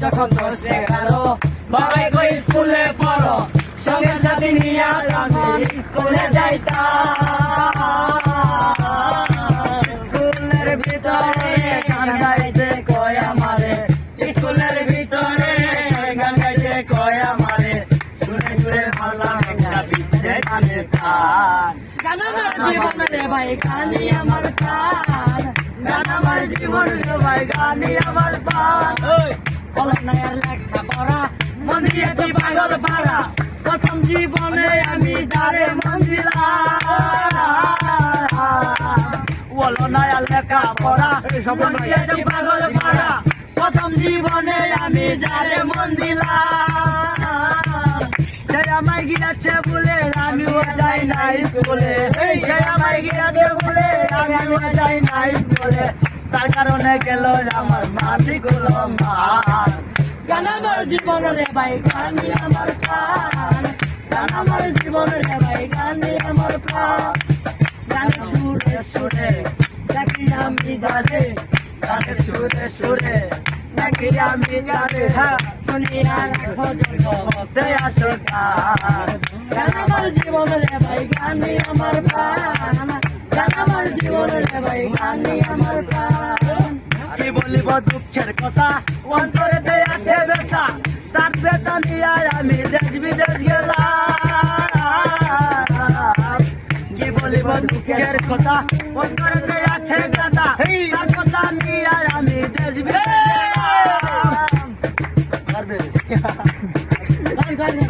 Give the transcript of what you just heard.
যখন 10-11 বাবাই কই স্কুলে পড়ো সঙ্গে সাথে নিয়ে যখন স্কুলে যাইতাম স্কুলের ভিতরে গান গাইতে কয় আমারে স্কুলের ভিতরে গান গাইতে কয় আমারে শুনে শুনে ভাবলাম একটা পিছে কানে প্রাণ গান আমার জীবন রে ভাই গানই আমার প্রাণ গান আমার জীবন রে ভাই গানই আমার প্রাণ বলো না আর লেখা পড়া মন দিয়েছি পাগল পাড়া প্রথম জীবনে আমি যারে মন দিলাম বলো না আর লেখা পড়া মন দিয়েছি পাগল পাড়া প্রথম জীবনে আমি যারে মন দিলাম সে আমায় গিয়েছে বলে আমিও যাই না স্কুলে সে আমায় গিয়েছে বলে আমিও যাই না স্কুলে তার কারণে গেল আমার মাটি গুলো মান গান আমার জীবন রে ভাই গানই আমার প্রাণ গান আমার জীবন রে ভাই গানই আমার প্রাণ গান সুরে সুরে দেখি আমি যারে গান সুরে সুরে দেখি আমি যারে শুনিয়া রাখো যত হতে আসো গান আমার জীবন রে ভাই গানই আমার প্রাণ গান আমার জীবন রে ভাই গানই আমার প্রাণ কি বলিব দুঃখের কথা অন্তরে আছে বেটা তার বেটা নিয়ে আমি দেশ বিদেশ গেলাম কি বলিব দুঃখের কথা অন্তরে আছে বেটা তার কথা নিয়ে আমি দেশ বিদেশ গেলাম